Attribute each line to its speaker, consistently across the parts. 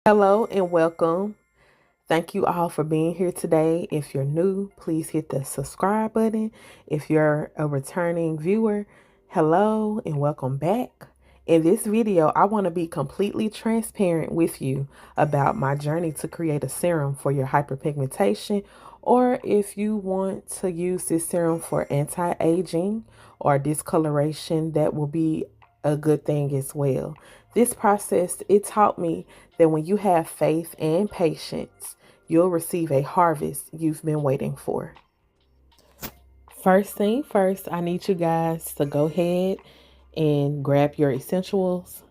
Speaker 1: Hello and welcome. Thank you all for being here today. If you're new, please hit the subscribe button. If you're a returning viewer, hello and welcome back. In this video, I want to be completely transparent with you about my journey to create a serum for your hyperpigmentation, or if you want to use this serum for anti-aging or discoloration, that will be a good thing as well. This process, it taught me that when you have faith and patience, you'll receive a harvest you've been waiting for. First thing first, I need you guys to go ahead and grab your essentials.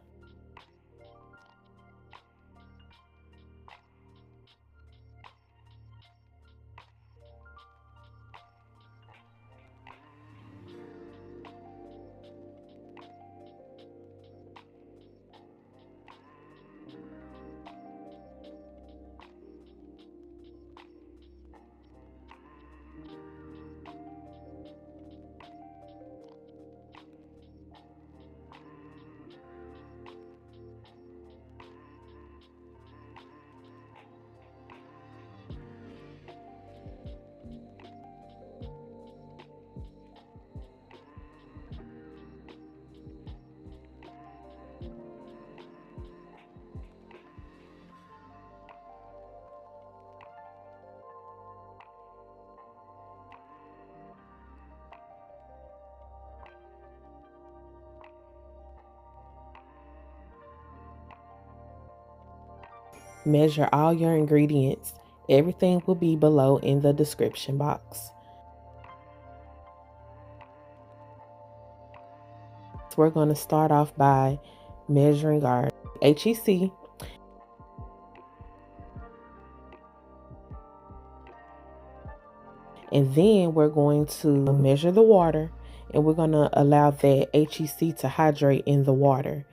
Speaker 1: Measure all your ingredients. Everything will be below in the description box. We're going to start off by measuring our HEC. And then we're going to measure the water, and we're going to allow that HEC to hydrate in the water.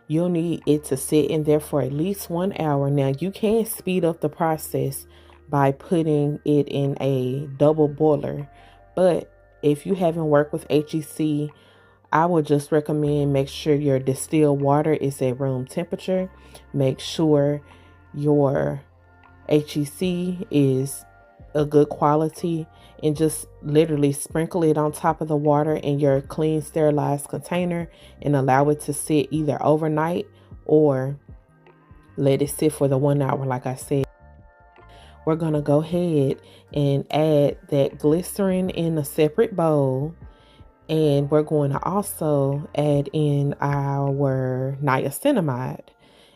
Speaker 1: You'll need it to sit in there for at least 1 hour. Now, you can speed up the process by putting it in a double boiler. But if you haven't worked with HEC, I would just recommend make sure your distilled water is at room temperature. Make sure your HEC is a good quality, and just literally sprinkle it on top of the water in your clean sterilized container and allow it to sit either overnight or let it sit for the 1 hour. Like I said, we're going to go ahead and add that glycerin in a separate bowl, and we're going to also add in our niacinamide.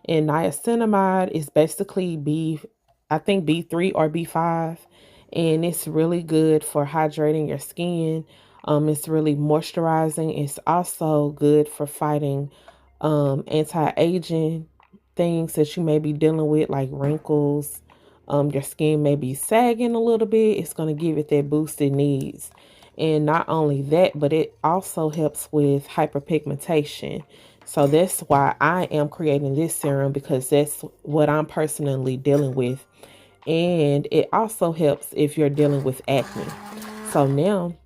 Speaker 1: And niacinamide is basically B3 or B5, and it's really good for hydrating your skin. It's really moisturizing. It's also good for fighting anti-aging things that you may be dealing with, like wrinkles. Your skin may be sagging a little bit. It's going to give it that boost it needs. And not only that, but it also helps with hyperpigmentation. So that's why I am creating this serum, because that's what I'm personally dealing with. And it also helps if you're dealing with acne. So now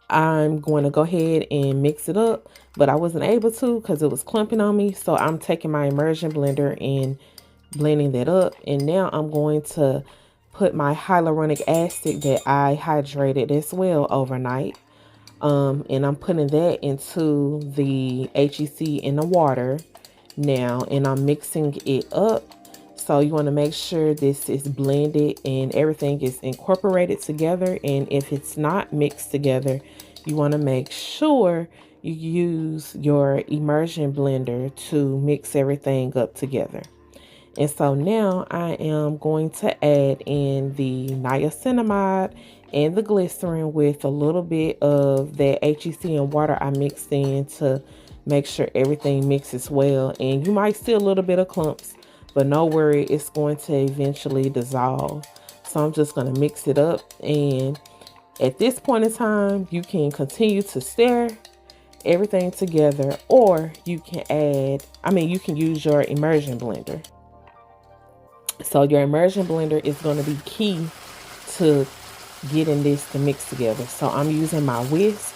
Speaker 1: I'm going to go ahead and mix it up, but I wasn't able to because it was clumping on me. So I'm taking my immersion blender and blending that up. And now I'm going to put my hyaluronic acid that I hydrated as well overnight. And I'm putting that into the HEC in the water now, and I'm mixing it up. So you want to make sure this is blended and everything is incorporated together. And if it's not mixed together, you want to make sure you use your immersion blender to mix everything up together. And so now I am going to add in the niacinamide and the glycerin with a little bit of that HEC and water I mixed in to make sure everything mixes well. And you might see a little bit of clumps, but no worry, it's going to eventually dissolve. So I'm just going to mix it up. And at this point in time, you can continue to stir everything together, or you can you can use your immersion blender. So your immersion blender is going to be key to getting this to mix together. So I'm using my whisk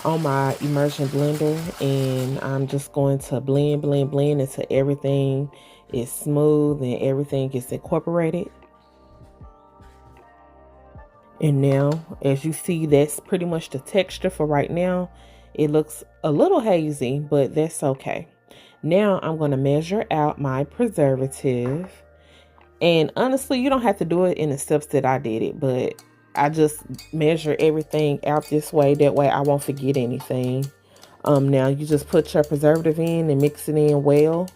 Speaker 1: on my immersion blender, and I'm just going to blend until everything it's smooth and everything gets incorporated. And now, as you see, that's pretty much the texture for right now. It looks a little hazy, but that's okay. Now I'm going to measure out my preservative. And honestly, you don't have to do it in the steps that I did it, but I just measure everything out this way. That way I won't forget anything. Now you just put your preservative in and mix it in well.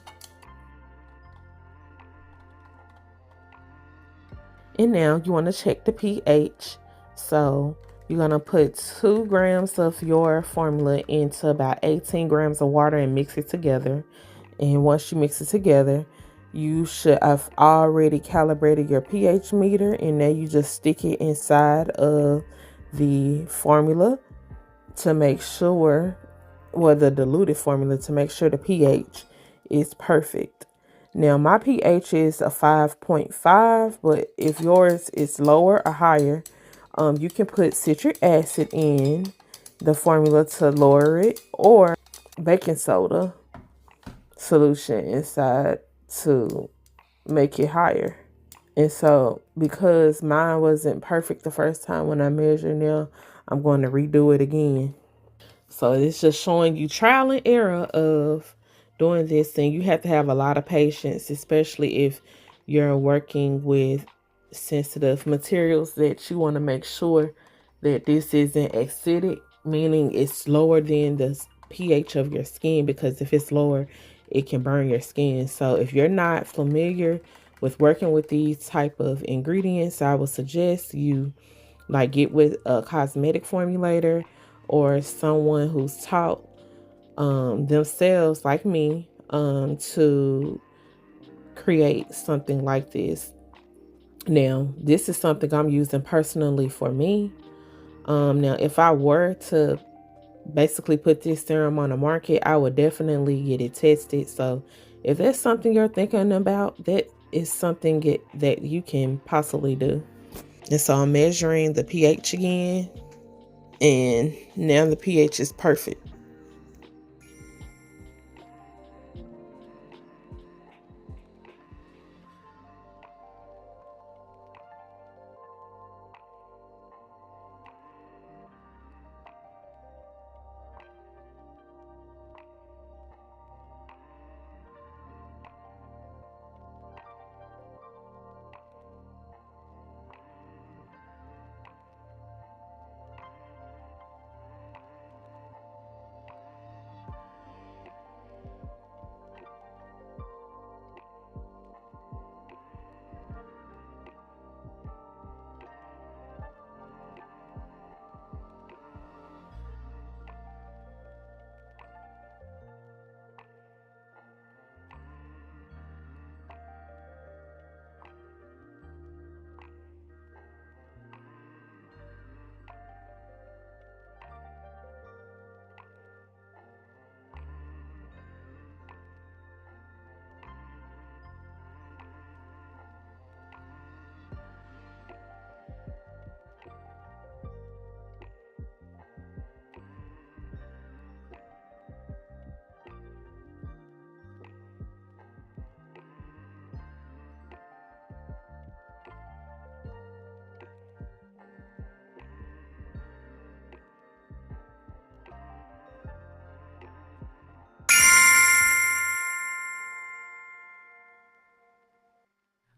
Speaker 1: And now you want to check the pH. So you're going to put 2 grams of your formula into about 18 grams of water and mix it together. And once you mix it together, you should have already calibrated your pH meter, and now you just stick it inside of the formula to make sure, well, the diluted formula to make sure the pH is perfect. Now my pH is a 5.5, but if yours is lower or higher, you can put citric acid in the formula to lower it, or baking soda solution inside to make it higher. And so because mine wasn't perfect the first time when I measured, now I'm going to redo it again. So it's just showing you trial and error of doing this, and you have to have a lot of patience, especially if you're working with sensitive materials, that you want to make sure that this isn't acidic, meaning it's lower than the pH of your skin, because if it's lower, it can burn your skin. So if you're not familiar with working with these type of ingredients, I would suggest you like get with a cosmetic formulator or someone who's taught themselves, like me, to create something like this. Now, this is something I'm using personally for me. Now, if I were to basically put this serum on the market, I would definitely get it tested. So if that's something you're thinking about, that is something that you can possibly do. And so I'm measuring the pH again, and now the pH is perfect.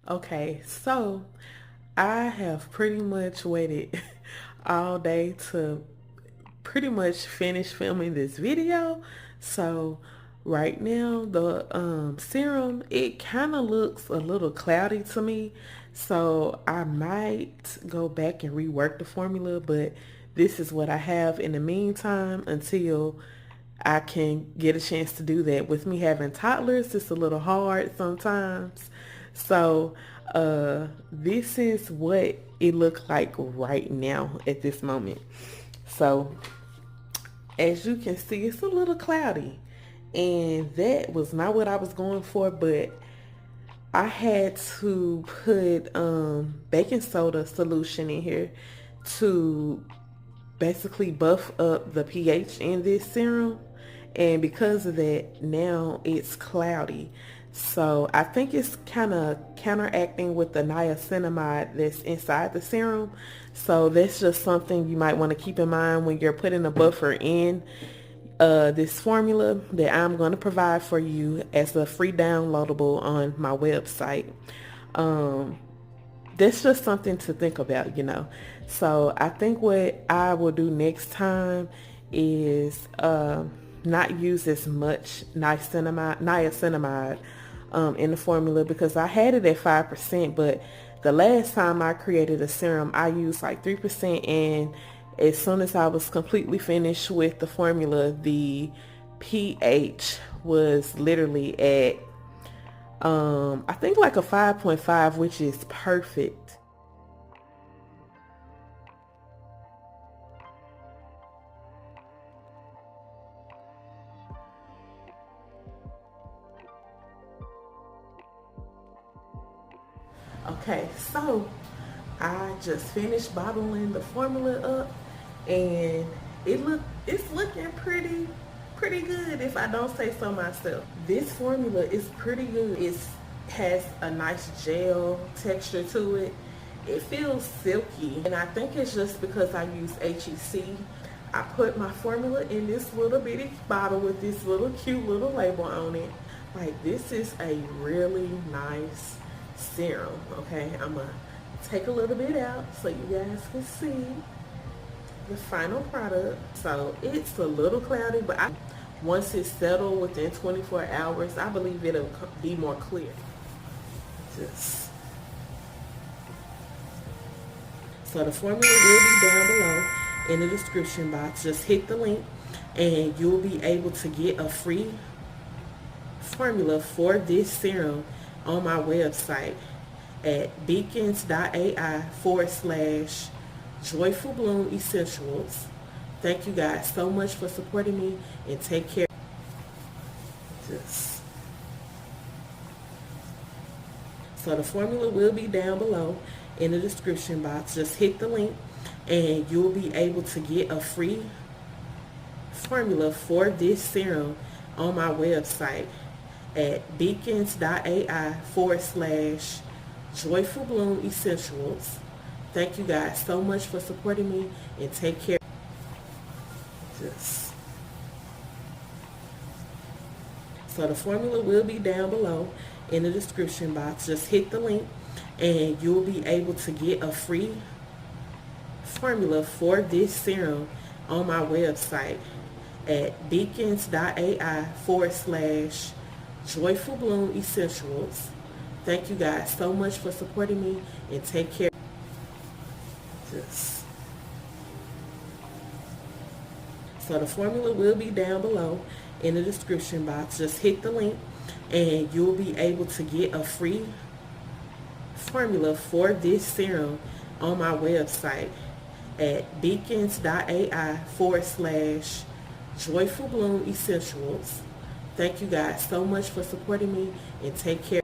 Speaker 1: Okay, so I have pretty much waited all day to pretty much finish filming this video. So right now the serum, it kind of looks a little cloudy to me. So I might go back and rework the formula, but this is what I have in the meantime until I can get a chance to do that. With me having toddlers, it's a little hard sometimes. So this is what it looks like right now at this moment. So as you can see, it's a little cloudy, and that was not what I was going for, but I had to put baking soda solution in here to basically buff up the pH in this serum, and because of that, now it's cloudy. So I think it's kind of counteracting with the niacinamide that's inside the serum. So that's just something you might want to keep in mind when you're putting a buffer in this formula that I'm going to provide for you as a free downloadable on my website. Um, that's just something to think about, you know. So I think what I will do next time is not use as much niacinamide in the formula, because I had it at 5%, but the last time I created a serum, I used like 3%, and as soon as I was completely finished with the formula, the pH was literally at I think like a 5.5, which is perfect. Okay, so I just finished bottling the formula up, and it's looking pretty good, if I don't say so myself. This formula is pretty good. It has a nice gel texture to it. It feels silky, and I think it's just because I use HEC. I put my formula in this little bitty bottle with this little cute little label on it. Like, this is a really nice serum. Okay, I'm gonna take a little bit out so you guys can see the final product. So it's a little cloudy, but once it's settled within 24 hours, I believe it'll be more clear. Just So the formula will be down below in the description box. Just hit the link and you'll be able to get a free formula for this serum on my website at beacons.ai/Joyful Bloom Essentials. Thank you guys so much for supporting me, and take care. So the formula will be down below in the description box. Just hit the link and you'll be able to get a free formula for this serum on my website at beacons.ai/Joyful Bloom Essentials. Thank you guys so much for supporting me, and take care. So the formula will be down below in the description box. Just hit the link and you'll be able to get a free formula for this serum on my website at beacons.ai/Joyful Bloom Essentials. Thank you guys so much for supporting me, and take care. So the formula will be down below in the description box. Just hit the link and you'll be able to get a free formula for this serum on my website at beacons.ai/Joyful Bloom Essentials. Thank you guys so much for supporting me, and take care.